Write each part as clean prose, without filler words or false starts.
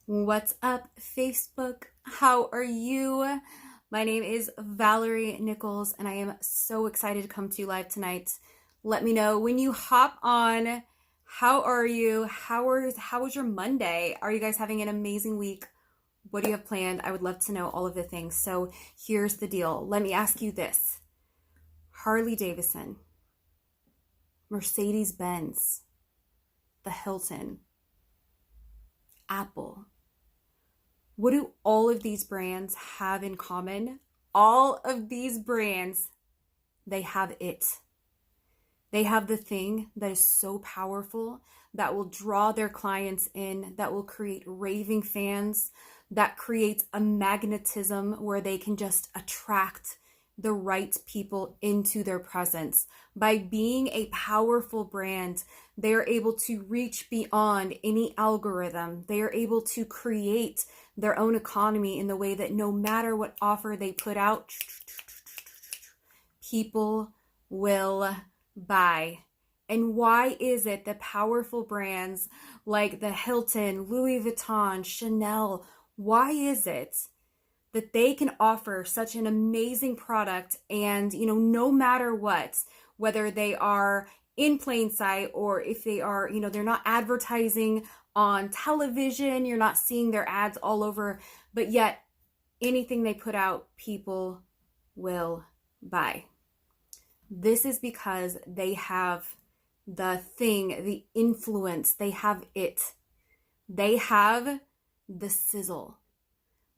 What's up, Facebook? How are you? My name is Valerie Nichols, and I am so excited to come to you live tonight. Let me know when you hop on. How are you? How was your Monday? Are you guys having an amazing week? What do you have planned? I would love to know all of the things. So here's the deal. Let me ask you this. Harley Davidson, Mercedes-Benz, the Hilton, Apple. What do all of these brands have in common? All of these brands, they have it. They have the thing that is so powerful that will draw their clients in, that will create raving fans, that creates a magnetism where they can just attract the right people into their presence. By being a powerful brand, they are able to reach beyond any algorithm. They are able to create their own economy in the way that no matter what offer they put out, people will buy. And why is it that powerful brands like the Hilton, Louis Vuitton, Chanel, why is it that they can offer such an amazing product and, no matter what, whether they are in plain sight or if they are, they're not advertising on television, you're not seeing their ads all over, but yet anything they put out, people will buy. This is because they have the thing, the influence, they have it. They have the sizzle.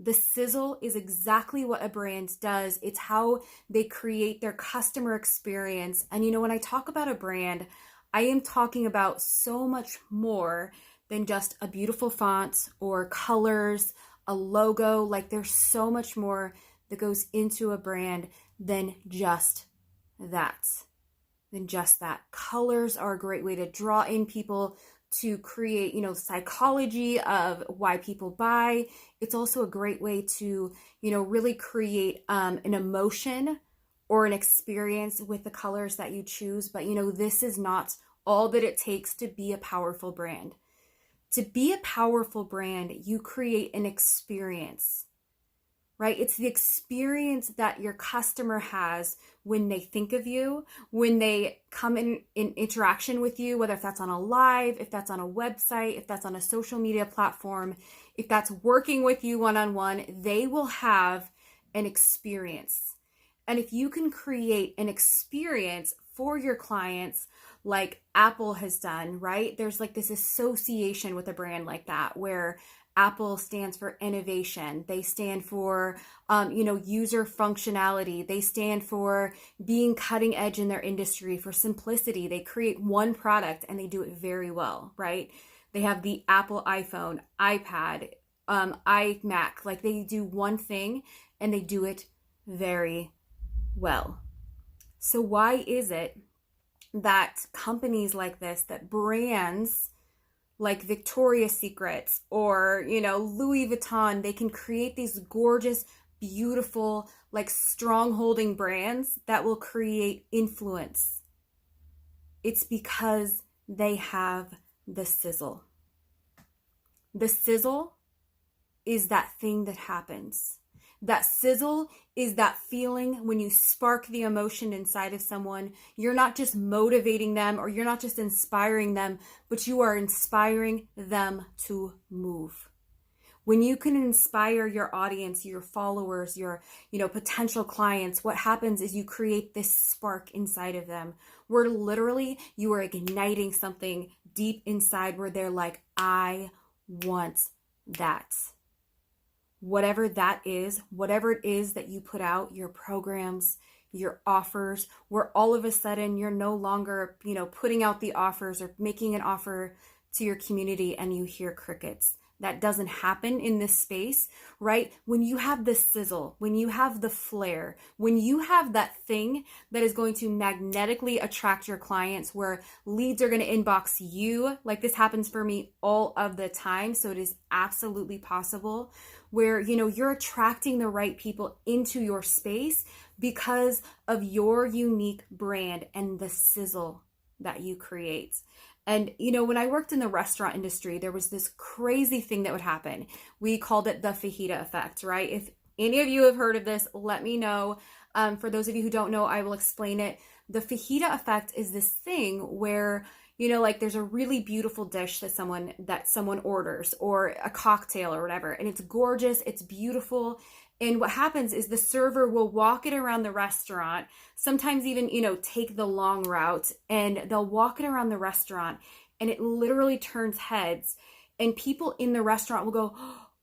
The sizzle is exactly what a brand does. It's how they create their customer experience. And when I talk about a brand, I am talking about so much more than just a beautiful font or colors, a logo. Like there's so much more that goes into a brand than just that. Colors are a great way to draw in people, to create, psychology of why people buy. It's also a great way to, really create an emotion or an experience with the colors that you choose. But, this is not all that it takes to be a powerful brand. To be a powerful brand, you create an experience, right? It's the experience that your customer has when they think of you, when they come in interaction with you, whether if that's on a live, if that's on a website, if that's on a social media platform, if that's working with you one-on-one, they will have an experience. And if you can create an experience for your clients like Apple has done, right? There's like this association with a brand like that where Apple stands for innovation. They stand for, user functionality. They stand for being cutting edge in their industry, for simplicity. They create one product and they do it very well, right? They have the Apple iPhone, iPad, iMac. Like they do one thing and they do it very well. So why is it that companies like this, that brands like Victoria's Secrets or, Louis Vuitton, they can create these gorgeous, beautiful, like strong-holding brands that will create influence? It's because they have the sizzle. The sizzle is that thing that happens. That sizzle is that feeling when you spark the emotion inside of someone. You're not just motivating them or you're not just inspiring them, but you are inspiring them to move. When you can inspire your audience, your followers, your, potential clients, what happens is you create this spark inside of them where literally you are igniting something deep inside where they're like, I want that. Whatever that is, whatever it is that you put out, your programs, your offers, where all of a sudden you're no longer, putting out the offers or making an offer to your community and you hear crickets. That doesn't happen in this space, right? When you have the sizzle, when you have the flair, when you have that thing that is going to magnetically attract your clients where leads are going to inbox you, like this happens for me all of the time. So it is absolutely possible where, you're attracting the right people into your space because of your unique brand and the sizzle that you create. And, when I worked in the restaurant industry, there was this crazy thing that would happen. We called it the fajita effect, right? If any of you have heard of this, let me know. For those of you who don't know, I will explain it. The fajita effect is this thing where, like there's a really beautiful dish that someone orders, or a cocktail or whatever, and it's gorgeous, it's beautiful. And what happens is the server will walk it around the restaurant, sometimes even, take the long route, and they'll walk it around the restaurant, and it literally turns heads. And people in the restaurant will go,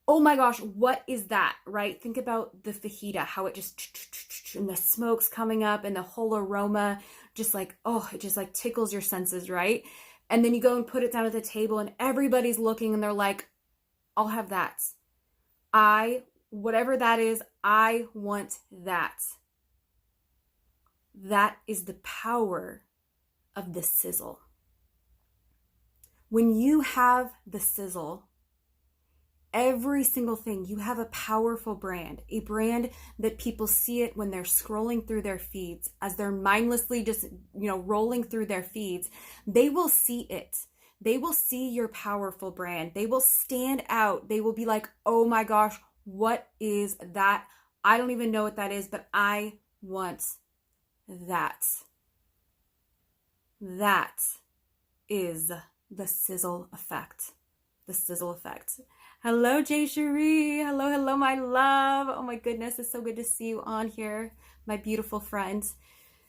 oh my gosh, what is that, right? Think about the fajita, how it just, and the smoke's coming up and the whole aroma just like, oh, it just like tickles your senses, right? And then you go and put it down at the table and everybody's looking and they're like, I'll have that. Whatever that is, I want that. That is the power of the sizzle. When you have the sizzle, every single thing, you have a powerful brand, a brand that people see it when they're scrolling through their feeds, as they're mindlessly just, rolling through their feeds. They will see it. They will see your powerful brand. They will stand out. They will be like, oh my gosh, what is that? I don't even know what that is, but I want that. That is the sizzle effect. The sizzle effect. Hello, Jay Cherie. Hello, my love. Oh my goodness, it's so good to see you on here, my beautiful friends.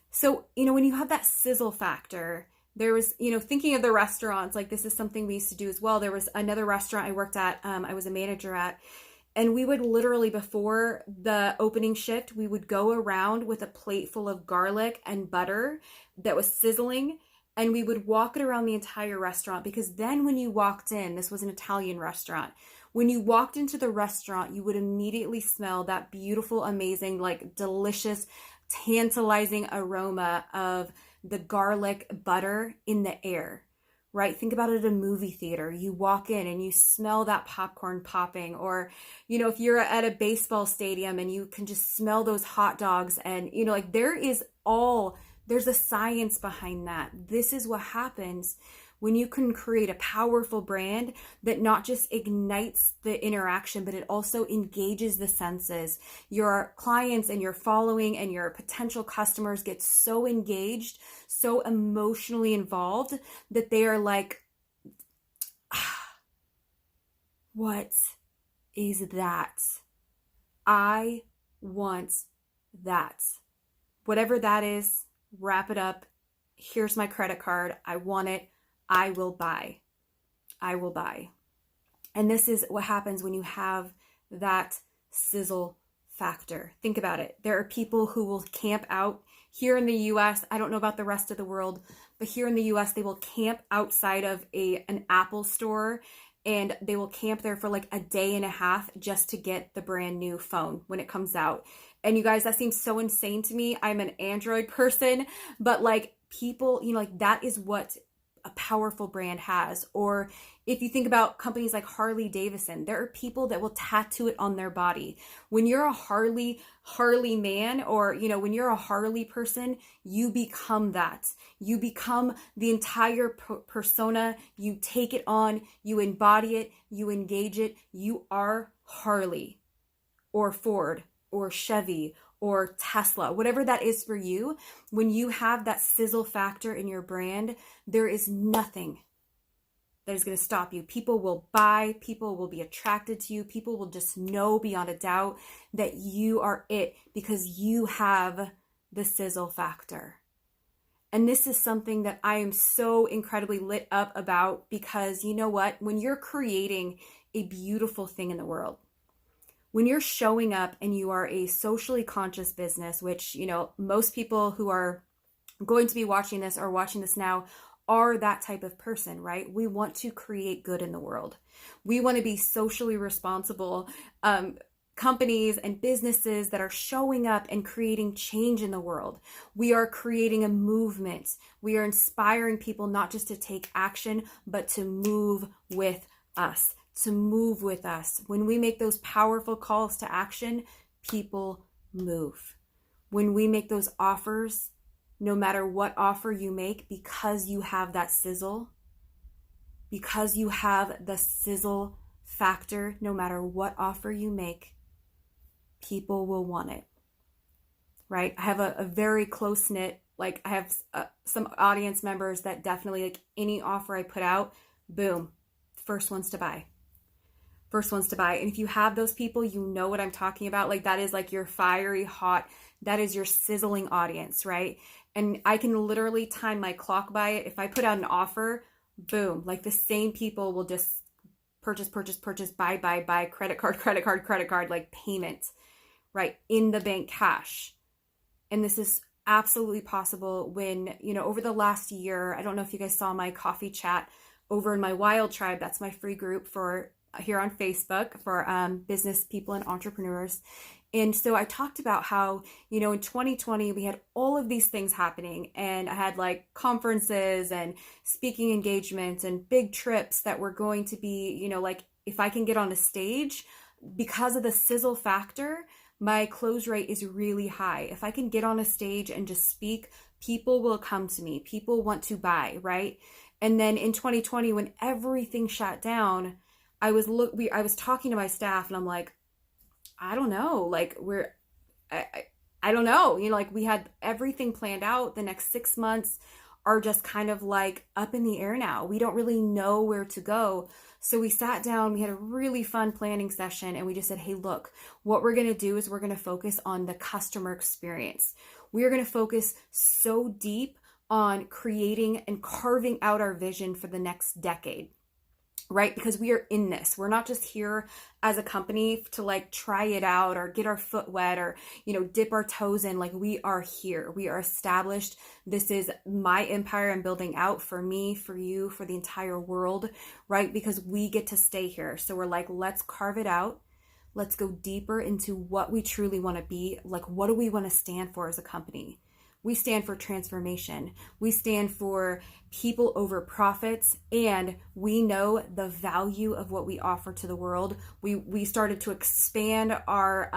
So, when you have that sizzle factor, there was, thinking of the restaurants, like this is something we used to do as well. There was another restaurant I worked at, I was a manager at, and we would literally, before the opening shift, we would go around with a plate full of garlic and butter that was sizzling, and we would walk it around the entire restaurant, because then when you walked in, this was an Italian restaurant, when you walked into the restaurant, you would immediately smell that beautiful, amazing, like delicious, tantalizing aroma of the garlic butter in the air, right? Think about it at a movie theater. You walk in and you smell that popcorn popping, or, if you're at a baseball stadium and you can just smell those hot dogs, and, like there's a science behind that. This is what happens when you can create a powerful brand that not just ignites the interaction, but it also engages the senses. Your clients and your following and your potential customers get so engaged, so emotionally involved, that they are like, what is that? I want that. Whatever that is, wrap it up. Here's my credit card. I want it. I will buy. I will buy. And this is what happens when you have that sizzle factor. Think about it. There are people who will camp out here in the US. I don't know about the rest of the world, but here in the US, they will camp outside of an Apple store, and they will camp there for like a day and a half just to get the brand new phone when it comes out. And you guys, that seems so insane to me. I'm an Android person, but like people, like that is what a powerful brand has. Or if you think about companies like Harley Davidson, there are people that will tattoo it on their body. When you're a Harley man, or when you're a Harley person, you become that. You become the entire persona. You take it on, you embody it, you engage it. You are Harley or Ford or Chevy or Tesla, whatever that is for you. When you have that sizzle factor in your brand, there is nothing that is going to stop you. People will buy, people will be attracted to you, people will just know beyond a doubt that you are it, because you have the sizzle factor. And this is something that I am so incredibly lit up about, because you know what? When you're creating a beautiful thing in the world, when you're showing up and you are a socially conscious business, which, most people who are going to be watching this or watching this now are that type of person, right? We want to create good in the world. We want to be socially responsible companies and businesses that are showing up and creating change in the world. We are creating a movement. We are inspiring people not just to take action, but to move with us. To move with us. When we make those powerful calls to action, people move. When we make those offers, no matter what offer you make, because you have that sizzle, because you have the sizzle factor, no matter what offer you make, people will want it, right? I have a very close knit, like I have some audience members that definitely, like any offer I put out, boom, first ones to buy. First ones to buy. And if you have those people, you know what I'm talking about. Like that is like your fiery hot, that is your sizzling audience, right? And I can literally time my clock by it. If I put out an offer, boom, like the same people will just purchase, buy, credit card, like payment, right? In the bank cash. And this is absolutely possible when, you know, over the last year, I don't know if you guys saw my coffee chat over in my Wild Tribe. That's my free group for here on Facebook for business people and entrepreneurs. And so I talked about how, you know, in 2020, we had all of these things happening, and I had like conferences and speaking engagements and big trips that were going to be, you know, like if I can get on a stage, because of the sizzle factor, my close rate is really high. If I can get on a stage and just speak, people will come to me. People want to buy, right? And then in 2020, when everything shut down, I was talking to my staff, and I'm like, I don't know, like I don't know, you know, like we had everything planned out. The next 6 months are just kind of like up in the air now. We don't really know where to go. So we sat down, we had a really fun planning session, and we just said, hey, look, what we're going to do is we're going to focus on the customer experience. We are going to focus so deep on creating and carving out our vision for the next decade, right? Because we are in this. We're not just here as a company to like try it out or get our foot wet or, you know, dip our toes in. Like we are here. We are established. This is my empire I'm building out for me, for you, for the entire world, right? Because we get to stay here. So we're like, let's carve it out. Let's go deeper into what we truly want to be. Like, what do we want to stand for as a company? We stand for transformation. We stand for people over profits, and we know the value of what we offer to the world. We started to expand our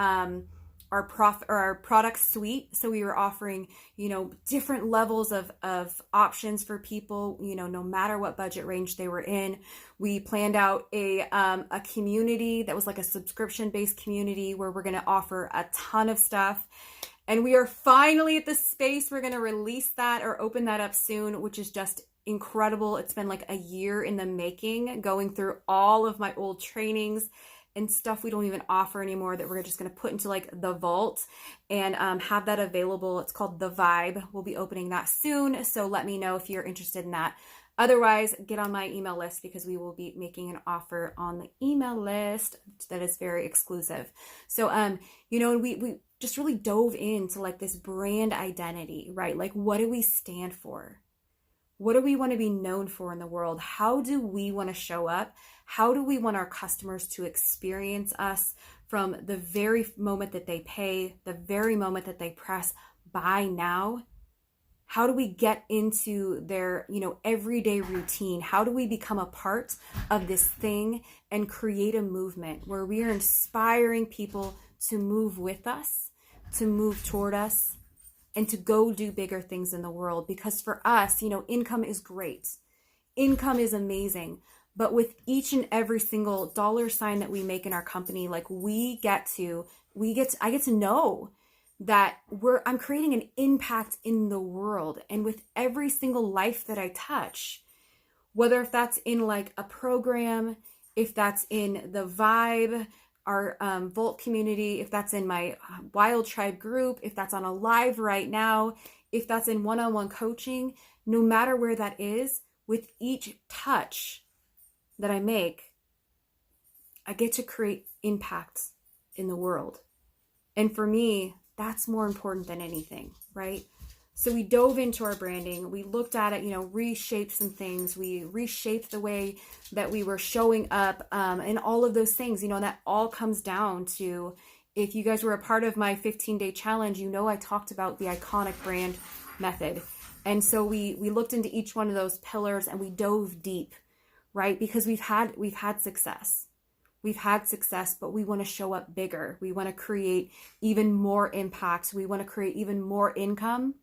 product suite, so we were offering, you know, different levels of options for people, you know, no matter what budget range they were in. We planned out a community that was like a subscription-based community where we're going to offer a ton of stuff. And we are finally at the space. We're going to release that or open that up soon, which is just incredible. It's been like a year in the making, going through all of my old trainings and stuff we don't even offer anymore that we're just going to put into like the vault and have that available. It's called The Vibe. We'll be opening that soon. So let me know if you're interested in that. Otherwise, get on my email list because we will be making an offer on the email list that is very exclusive. So, you know, we just really dove into like this brand identity, right? Like, what do we stand for? What do we want to be known for in the world? How do we want to show up? How do we want our customers to experience us from the very moment that they pay, the very moment that they press buy now? How do we get into their, you know, everyday routine? How do we become a part of this thing and create a movement where we are inspiring people to move with us, to move toward us, and to go do bigger things in the world? Because for us, you know, income is great. Income is amazing. But with each and every single dollar sign that we make in our company, like I get to know that I'm creating an impact in the world. And with every single life that I touch, whether if that's in like a program, if that's in the Vibe, our Vault community, if that's in my Wild Tribe group, if that's on a live right now, if that's in one-on-one coaching, no matter where that is, with each touch that I make, I get to create impact in the world. And for me, that's more important than anything, right? So we dove into our branding. We looked at it, you know, reshaped some things. We reshaped the way that we were showing up and all of those things, you know, and that all comes down to, if you guys were a part of my 15-day challenge, you know, I talked about the iconic brand method. And so we looked into each one of those pillars and we dove deep, right? Because we've had success. We've had success, but we want to show up bigger. We want to create even more impact. We want to create even more income.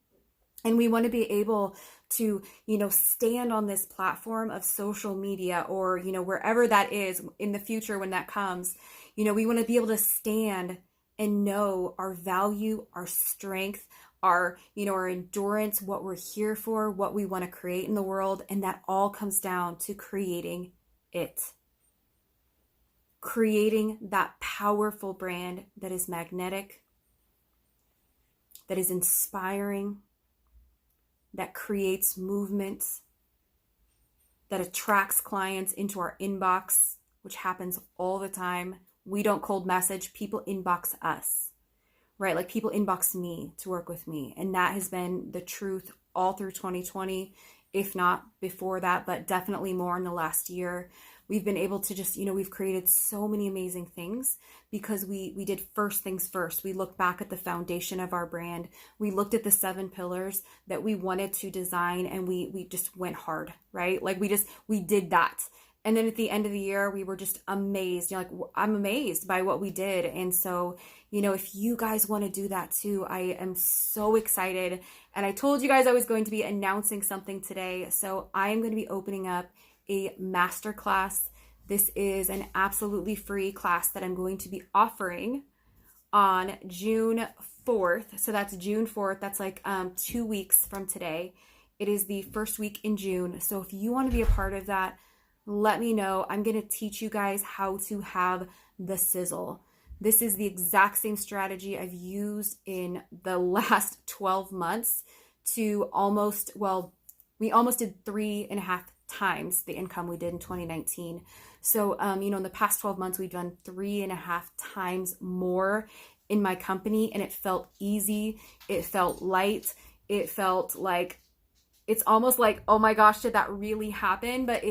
And we want to be able to, stand on this platform of social media, or, wherever that is in the future when that comes. We want to be able to stand and know our value, our strength, our endurance, what we're here for, what we want to create in the world. And that all comes down to creating it. Creating that powerful brand that is magnetic, that is inspiring, that creates movements, that attracts clients into our inbox, which happens all the time. We don't cold message, people inbox us, right? Like people inbox me to work with me. And that has been the truth all through 2020, if not before that, but definitely more in the last year. We've been able to just, we've created so many amazing things because we did first things first. We looked back at the foundation of our brand. We looked at the 7 pillars that we wanted to design, and we just went hard, right? Like we did that. And then at the end of the year, we were just amazed. I'm amazed by what we did. And so, if you guys want to do that too, I am so excited. And I told you guys I was going to be announcing something today. So I am going to be opening up a masterclass. This is an absolutely free class that I'm going to be offering on June 4th. So that's June 4th. That's like 2 weeks from today. It is the first week in June. So if you want to be a part of that, let me know. I'm going to teach you guys how to have the sizzle. This is the exact same strategy I've used in the last 12 months to we almost did 3.5 times the income we did in 2019. So, in the past 12 months, we've done 3.5 times more in my company, and it felt easy. It felt light. It felt like, it's almost like, oh my gosh, did that really happen? But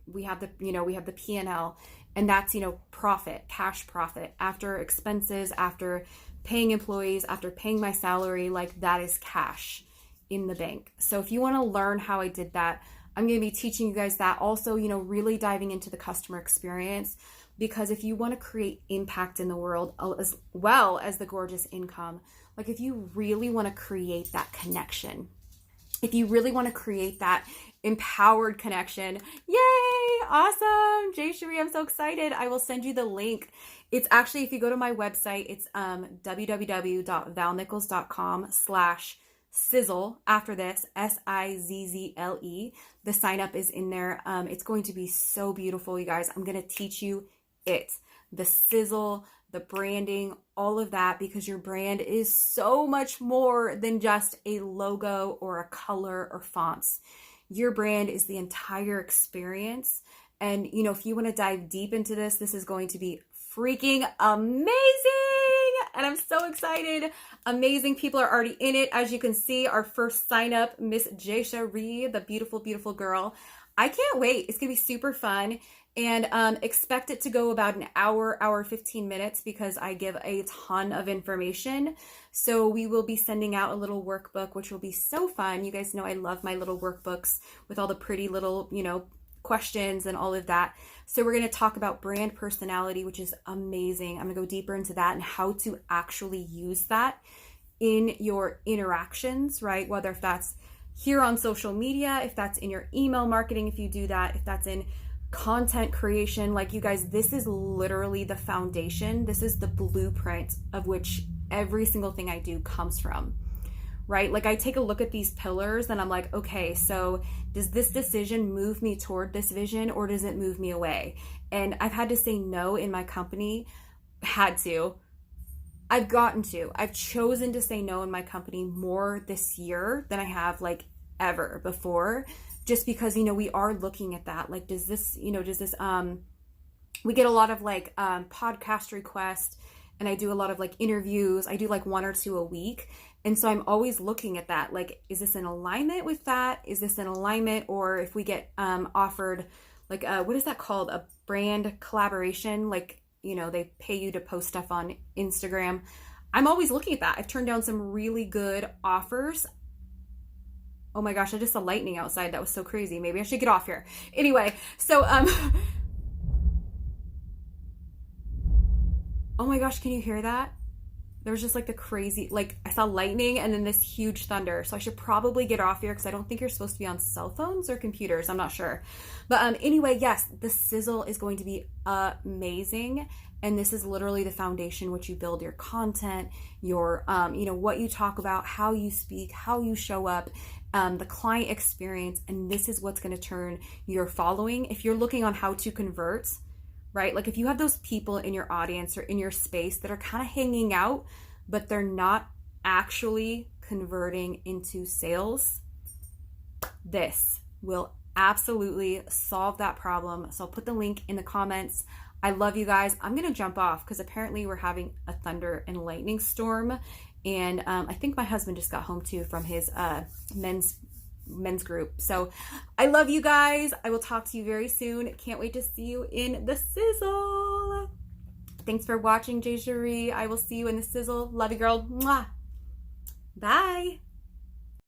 we have the P&L, and that's, profit, cash profit after expenses, after paying employees, after paying my salary, like that is cash in the bank. So if you want to learn how I did that, I'm going to be teaching you guys that. Also, really diving into the customer experience, because if you want to create impact in the world as well as the gorgeous income, like if you really want to create that connection, if you really want to create that empowered connection, yay, awesome, Jay Cherie, I'm so excited. I will send you the link. It's actually, if you go to my website, it's www.valnichols.com/sizzle. After this, SIZZLE. The sign up is in there. It's going to be so beautiful, you guys. I'm going to teach you the sizzle, the branding, all of that, because your brand is so much more than just a logo or a color or fonts. Your brand is the entire experience. And, if you want to dive deep into this is going to be freaking amazing. And I'm so excited. Amazing people are already in it. As you can see, our first sign up, Miss Jay Cherie, the beautiful, beautiful girl. I can't wait. It's going to be super fun. And expect it to go about an hour 15 minutes, because I give a ton of information. So we will be sending out a little workbook, which will be so fun. You guys know I love my little workbooks with all the pretty little, questions and all of that. So we're going to talk about brand personality, which is amazing. I'm going to go deeper into that and how to actually use that in your interactions, right? Whether if that's here on social media, if that's in your email marketing, if you do that, if that's in content creation. Like, you guys, this is literally the foundation. This is the blueprint of which every single thing I do comes from, right? Like, I take a look at these pillars and I'm like, okay, so does this decision move me toward this vision, or does it move me away? And I've had to say no in my company. I've chosen to say no in my company more this year than I have like ever before, just because, we are looking at that. Like, we get a lot of like podcast requests, and I do a lot of like interviews. I do like 1 or 2 a week. And so I'm always looking at that. Like, is this in alignment with that? Is this in alignment? Or if we get offered like, what is that called? A brand collaboration, like, they pay you to post stuff on Instagram. I'm always looking at that. I've turned down some really good offers. Oh my gosh, I just saw lightning outside. That was so crazy. Maybe I should get off here. Anyway, so, oh my gosh, can you hear that? there was just like the crazy, like I saw lightning and then this huge thunder. So I should probably get off here because I don't think you're supposed to be on cell phones or computers. I'm not sure. But anyway, yes, the sizzle is going to be amazing. And this is literally the foundation which you build your content, your, what you talk about, how you speak, how you show up, the client experience. And this is what's going to turn your following. If you're looking on how to convert, right? Like if you have those people in your audience or in your space that are kind of hanging out, but they're not actually converting into sales, this will absolutely solve that problem. So I'll put the link in the comments. I love you guys. I'm going to jump off because apparently we're having a thunder and lightning storm. And I think my husband just got home too from his men's group. So I love you guys. I will talk to you very soon. Can't wait to see you in the sizzle. Thanks for watching, Jay Cherie. I will see you in the sizzle. Love you, girl. Mwah. Bye.